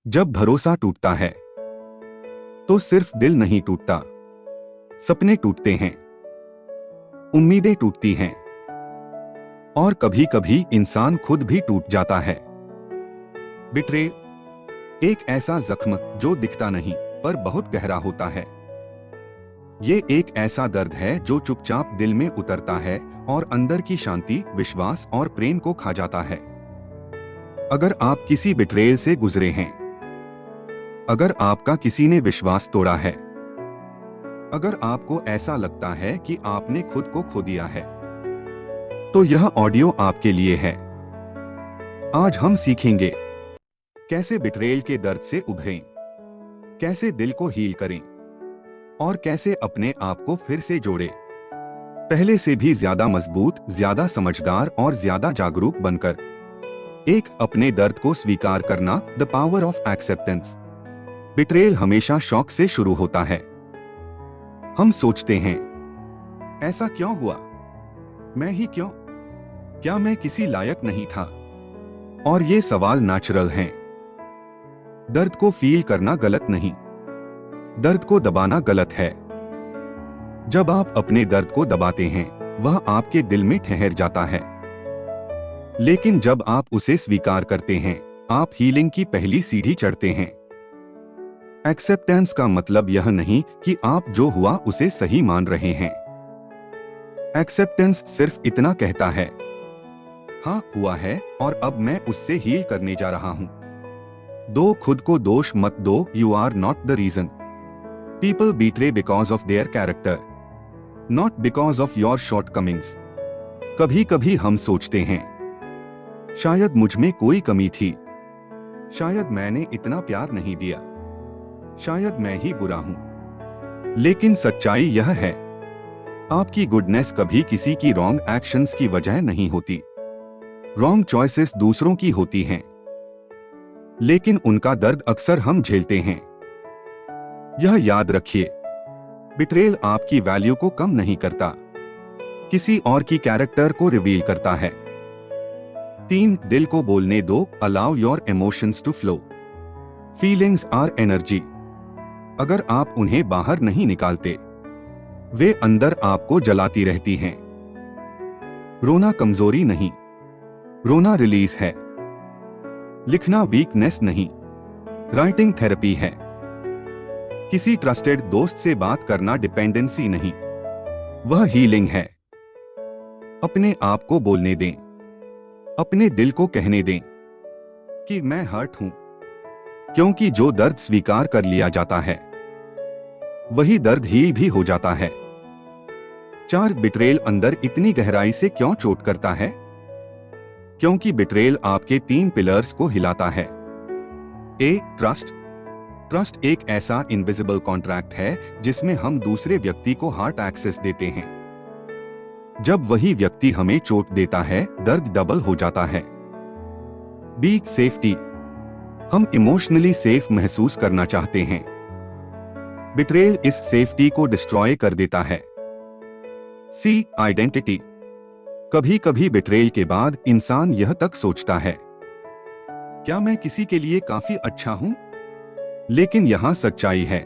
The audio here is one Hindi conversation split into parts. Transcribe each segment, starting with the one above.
जब भरोसा टूटता है तो सिर्फ दिल नहीं टूटता, सपने टूटते हैं, उम्मीदें टूटती हैं और कभी कभी इंसान खुद भी टूट जाता है। बिट्रेयल एक ऐसा जख्म जो दिखता नहीं पर बहुत गहरा होता है। ये एक ऐसा दर्द है जो चुपचाप दिल में उतरता है और अंदर की शांति, विश्वास और प्रेम को खा जाता है। अगर आप किसी बिट्रेयल से गुजरे हैं, अगर आपका किसी ने विश्वास तोड़ा है, अगर आपको ऐसा लगता है कि आपने खुद को खो दिया है, तो यह ऑडियो आपके लिए है। आज हम सीखेंगे कैसे बिट्रेयल के दर्द से उभरें, कैसे दिल को हील करें और कैसे अपने आप को फिर से जोड़ें, पहले से भी ज्यादा मजबूत, ज्यादा समझदार और ज्यादा जागरूक बनकर। एक, अपने दर्द को स्वीकार करना, the power of acceptance. Betrayal हमेशा शॉक से शुरू होता है। हम सोचते हैं, ऐसा क्यों हुआ, मैं ही क्यों, क्या मैं किसी लायक नहीं था? और ये सवाल नेचुरल हैं। दर्द को फील करना गलत नहीं, दर्द को दबाना गलत है। जब आप अपने दर्द को दबाते हैं, वह आपके दिल में ठहर जाता है। लेकिन जब आप उसे स्वीकार करते हैं, आप हीलिंग की पहली सीढ़ी चढ़ते हैं। एक्सेप्टेंस का मतलब यह नहीं कि आप जो हुआ उसे सही मान रहे हैं। एक्सेप्टेंस सिर्फ इतना कहता है, हाँ हुआ है और अब मैं उससे हील करने जा रहा हूं। दो, खुद को दोष मत दो। You are not the reason. People betray because of their character, not because of your shortcomings. कभी कभी हम सोचते हैं, शायद मुझ में कोई कमी थी, शायद मैंने इतना प्यार नहीं दिया, शायद मैं ही बुरा हूं। लेकिन सच्चाई यह है, आपकी गुडनेस कभी किसी की रॉन्ग एक्शंस की वजह नहीं होती। रॉन्ग चॉइसेस दूसरों की होती हैं, लेकिन उनका दर्द अक्सर हम झेलते हैं। यह याद रखिए, बिट्रेयल आपकी वैल्यू को कम नहीं करता, किसी और की कैरेक्टर को रिवील करता है। 3, दिल को बोलने दो। Allow your emotions to flow. Feelings are energy. अगर आप उन्हें बाहर नहीं निकालते, वे अंदर आपको जलाती रहती हैं। रोना कमजोरी नहीं, रोना रिलीज है। लिखना वीकनेस नहीं, राइटिंग थेरेपी है। किसी ट्रस्टेड दोस्त से बात करना डिपेंडेंसी नहीं, वह हीलिंग है। अपने आप को बोलने दें, अपने दिल को कहने दें कि मैं हर्ट हूं, क्योंकि जो दर्द स्वीकार कर लिया जाता है, वही दर्द हील भी हो जाता है। 4, बिट्रेयल अंदर इतनी गहराई से क्यों चोट करता है? क्योंकि बिट्रेयल आपके 3 पिलर्स को हिलाता है। ए, ट्रस्ट। ट्रस्ट एक ऐसा इनविजिबल कॉन्ट्रैक्ट है जिसमें हम दूसरे व्यक्ति को हार्ट एक्सेस देते हैं। जब वही व्यक्ति हमें चोट देता है, दर्द डबल हो जाता है। बी, सेफ्टी। हम इमोशनली सेफ महसूस करना चाहते हैं। बिट्रेयल इस सेफ्टी को डिस्ट्रॉय कर देता है। सी, आइडेंटिटी। कभी कभी बिट्रेयल के बाद इंसान यह तक सोचता है, क्या मैं किसी के लिए काफी अच्छा हूं? लेकिन यहां सच्चाई है,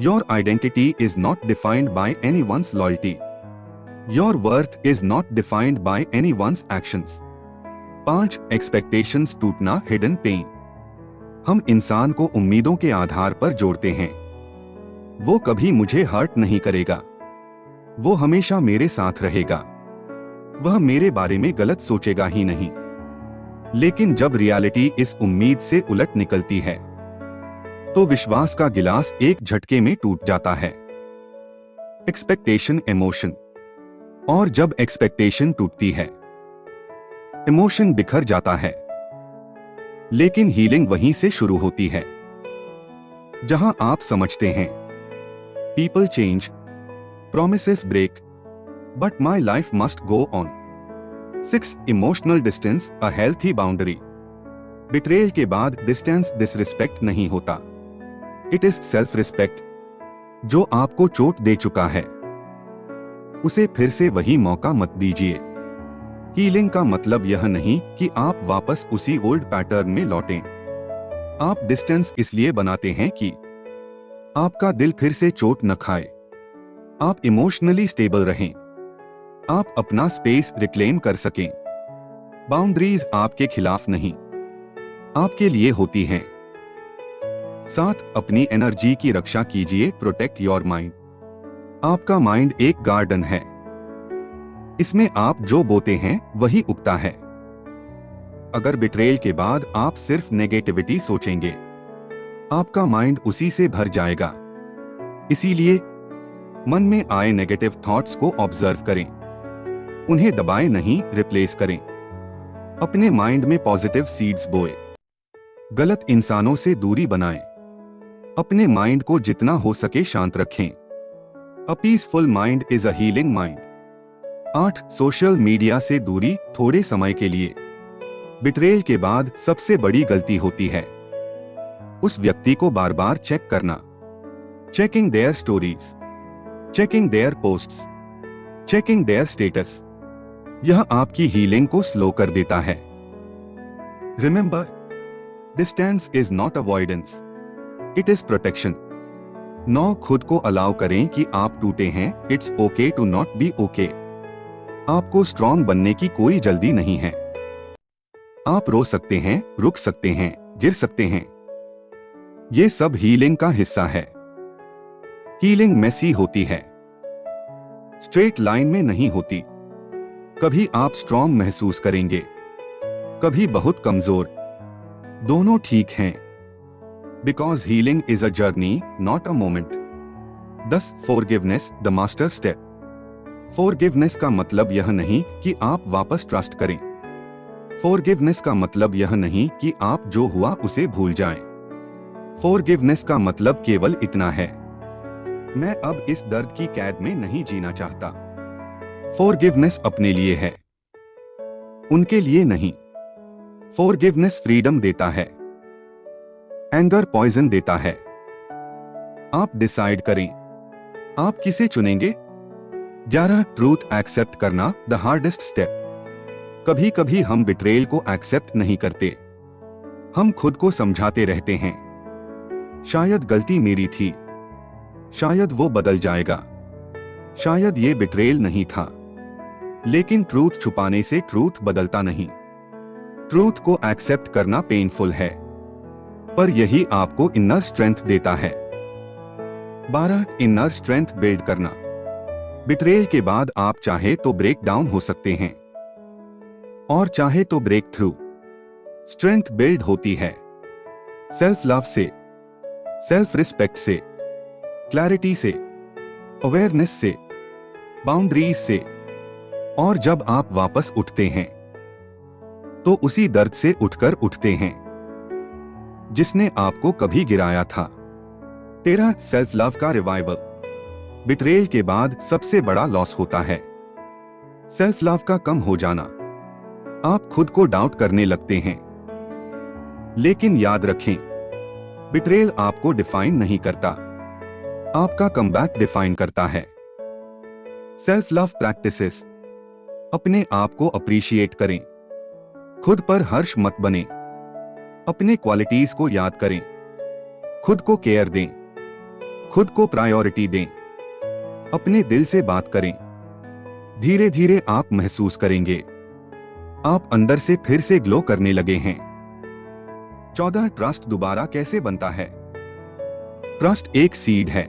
your identity is not defined by anyone's loyalty, your worth is not defined by anyone's actions. 5, expectations टूटना, हिडन पेन। हम इंसान को उम्मीदों के आधार पर जोड़ते हैं। वो कभी मुझे हर्ट नहीं करेगा, वो हमेशा मेरे साथ रहेगा, वह मेरे बारे में गलत सोचेगा ही नहीं। लेकिन जब रियलिटी इस उम्मीद से उलट निकलती है, तो विश्वास का गिलास एक झटके में टूट जाता है। Expectation, emotion. और जब एक्सपेक्टेशन टूटती है, इमोशन बिखर जाता है। लेकिन हीलिंग वहीं से शुरू होती है, जहां आप समझते हैं, people change, promises break, but my life must go on. 6, emotional distance, a healthy boundary. Betrayal के बाद डिस्टेंस डिसरिस्पेक्ट नहीं होता, इट इज सेल्फ रिस्पेक्ट। जो आपको चोट दे चुका है, उसे फिर से वही मौका मत दीजिए। हीलिंग का मतलब यह नहीं कि आप वापस उसी ओल्ड पैटर्न में लौटें। आप डिस्टेंस इसलिए बनाते हैं कि आपका दिल फिर से चोट न खाए, आप इमोशनली स्टेबल रहें, आप अपना स्पेस रिक्लेम कर सकें। बाउंड्रीज आपके खिलाफ नहीं, आपके लिए होती हैं। 7, अपनी एनर्जी की रक्षा कीजिए, प्रोटेक्ट योर माइंड। आपका माइंड एक गार्डन है, इसमें आप जो बोते हैं वही उगता है। अगर बिट्रेयल के बाद आप सिर्फ नेगेटिविटी सोचेंगे, आपका माइंड उसी से भर जाएगा। इसीलिए मन में आए नेगेटिव थॉट्स को ऑब्जर्व करें, उन्हें दबाएं नहीं, रिप्लेस करें। अपने माइंड में पॉजिटिव सीड्स बोए, गलत इंसानों से दूरी बनाएं, अपने माइंड को जितना हो सके शांत रखें। A peaceful mind is a healing mind. 8, social media से दूरी, थोड़े समय के लिए। बिट्रेयल के बाद सबसे बड़ी गलती होती है उस व्यक्ति को बार बार चेक करना। Checking their stories, checking their posts, checking their status. यह आपकी हीलिंग को स्लो कर देता है। Remember, distance is not avoidance, it is protection. 9, खुद को अलाउ करें कि आप टूटे हैं। It's okay to not be okay. आपको स्ट्रॉन्ग बनने की कोई जल्दी नहीं है। आप रो सकते हैं, रुक सकते हैं, गिर सकते हैं। ये सब हीलिंग का हिस्सा है। हीलिंग मेसी होती है, स्ट्रेट लाइन में नहीं होती। कभी आप स्ट्रॉन्ग महसूस करेंगे, कभी बहुत कमजोर। दोनों ठीक हैं, because healing is a journey, not a moment. 10, forgiveness, the master step. Forgiveness का मतलब यह नहीं कि आप वापस ट्रस्ट करें। फॉरगिवनेस का मतलब यह नहीं कि आप जो हुआ उसे भूल जाएं। फॉरगिवनेस का मतलब केवल इतना है, मैं अब इस दर्द की कैद में नहीं जीना चाहता। फॉरगिवनेस अपने लिए है, उनके लिए नहीं। फॉरगिवनेस फ्रीडम देता है, एंगर पॉइजन देता है। आप डिसाइड करें, आप किसे चुनेंगे। 11, ट्रूथ एक्सेप्ट करना, द हार्डेस्ट स्टेप। कभी कभी हम बिट्रेयल को एक्सेप्ट नहीं करते, हम खुद को समझाते रहते हैं, शायद गलती मेरी थी, शायद वो बदल जाएगा, शायद ये बिट्रेयल नहीं था। लेकिन ट्रूथ छुपाने से ट्रूथ बदलता नहीं। ट्रूथ को एक्सेप्ट करना पेनफुल है, पर यही आपको इनर स्ट्रेंथ देता है। 12, इनर स्ट्रेंथ बिल्ड करना। बिट्रेयल के बाद आप चाहे तो ब्रेक डाउन हो सकते हैं और चाहे तो ब्रेक थ्रू। स्ट्रेंथ बिल्ड होती है सेल्फ लव से, सेल्फ रिस्पेक्ट से, क्लैरिटी से, अवेयरनेस से, बाउंड्रीज से। और जब आप वापस उठते हैं तो उसी दर्द से उठकर उठते हैं जिसने आपको कभी गिराया था। 13, सेल्फ लव का रिवाइवल। बिट्रेयल के बाद सबसे बड़ा लॉस होता है सेल्फ लव का कम हो जाना। आप खुद को डाउट करने लगते हैं। लेकिन याद रखें, बिट्रेयल आपको डिफाइन नहीं करता, आपका कमबैक डिफाइन करता है। Self love practices. अपने आप को अप्रिशिएट करें, खुद पर हर्ष मत बने, अपने क्वालिटीज को याद करें, खुद को केयर दें, खुद को प्रायोरिटी दें, अपने दिल से बात करें। धीरे धीरे आप महसूस करेंगे आप अंदर से फिर से ग्लो करने लगे हैं। 14, ट्रस्ट दोबारा कैसे बनता है। ट्रस्ट एक सीड है,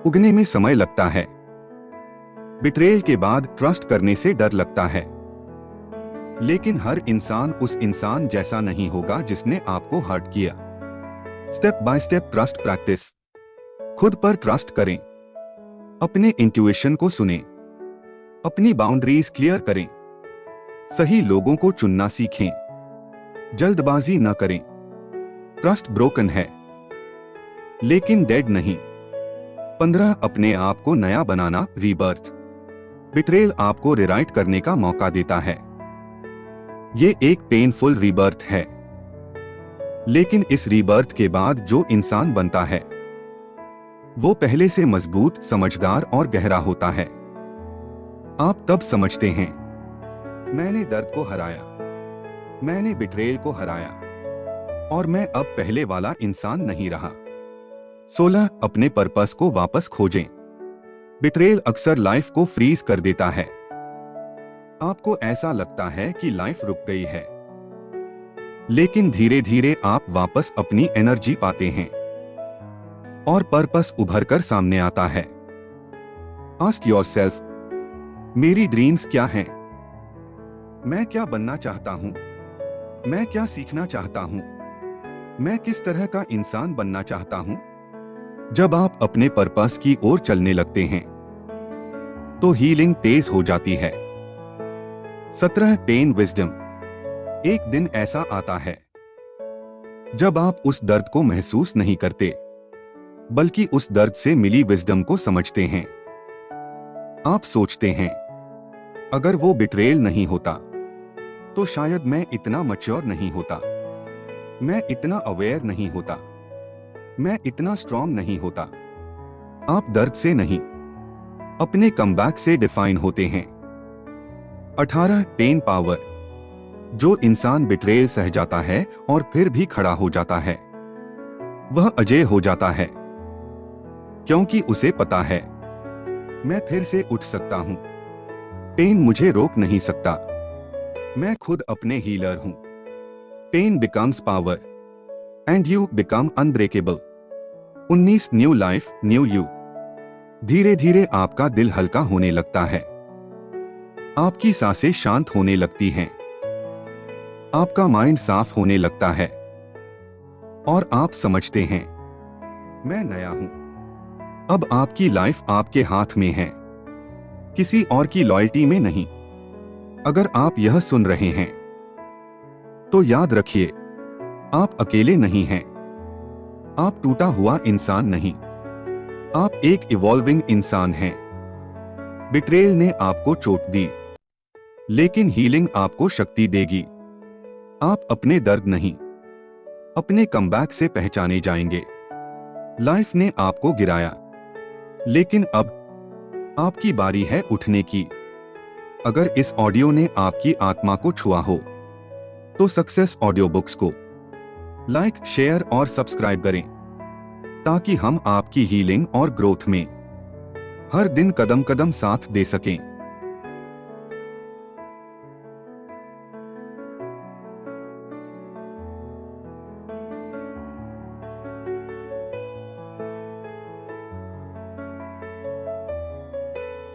उगने में समय लगता है। बिट्रेयल के बाद ट्रस्ट करने से डर लगता है, लेकिन हर इंसान उस इंसान जैसा नहीं होगा जिसने आपको हर्ट किया। Step by step trust practice. खुद पर ट्रस्ट करें, अपने इंट्यूशन को सुनें, अपनी बाउंड्रीज क्लियर करें, सही लोगों को चुनना सीखें, जल्दबाजी न करें। ट्रस्ट ब्रोकन है लेकिन डेड नहीं। 15, अपने आप को नया बनाना, रीबर्थ। बिट्रेयल आपको रिराइट करने का मौका देता है। ये एक पेनफुल रीबर्थ है, लेकिन इस रीबर्थ के बाद जो इंसान बनता है वो पहले से मजबूत, समझदार और गहरा होता है। आप तब समझते हैं, मैंने दर्द को हराया, मैंने बिट्रेयल को हराया, और मैं अब पहले वाला इंसान नहीं रहा। 16 अपने पर्पस को वापस खोजें। बिट्रेयल अक्सर लाइफ को फ्रीज कर देता है। आपको ऐसा लगता है कि लाइफ रुक गई है, लेकिन धीरे धीरे आप वापस अपनी एनर्जी पाते हैं और पर्पस उभर कर सामने आता है। आस्क योरसेल्फ, मेरी ड्रीम्स क्या हैं? मैं क्या बनना चाहता हूं? मैं क्या सीखना चाहता हूं? मैं किस तरह का इंसान बनना चाहता हूं? जब आप अपने पर्पस की ओर चलने लगते हैं तो हीलिंग तेज हो जाती है। 17 पेन विजडम। एक दिन ऐसा आता है जब आप उस दर्द को महसूस नहीं करते, बल्कि उस दर्द से मिली विजडम को समझते हैं। आप सोचते हैं, अगर वो बिट्रेयल नहीं होता तो शायद मैं इतना मैच्योर नहीं होता, मैं इतना अवेयर नहीं होता, मैं इतना स्ट्रॉन्ग नहीं होता। आप दर्द से नहीं, अपने कमबैक से डिफाइन होते हैं। 18 पेन पावर। जो इंसान बिट्रेयल सह जाता है और फिर भी खड़ा हो जाता है, वह अजेय हो जाता है, क्योंकि उसे पता है, मैं फिर से उठ सकता हूं। पेन मुझे रोक नहीं सकता, मैं खुद अपने हीलर हूं। Pain becomes power and you become unbreakable. 19 new life new you. धीरे धीरे आपका दिल हल्का होने लगता है, आपकी सांसें शांत होने लगती हैं, आपका माइंड साफ होने लगता है और आप समझते हैं, मैं नया हूं। अब आपकी लाइफ आपके हाथ में है, किसी और की लॉयल्टी में नहीं। अगर आप यह सुन रहे हैं तो याद रखिए, आप अकेले नहीं हैं। आप टूटा हुआ इंसान नहीं, आप एक इवॉल्विंग इंसान हैं। बिट्रेयल ने आपको चोट दी, लेकिन हीलिंग आपको शक्ति देगी। आप अपने दर्द नहीं, अपने कमबैक से पहचाने जाएंगे। लाइफ ने आपको गिराया, लेकिन अब आपकी बारी है उठने की। अगर इस ऑडियो ने आपकी आत्मा को छुआ हो तो सक्सेस ऑडियो बुक्स को लाइक, शेयर और सब्सक्राइब करें, ताकि हम आपकी हीलिंग और ग्रोथ में हर दिन कदम कदम साथ दे सकें।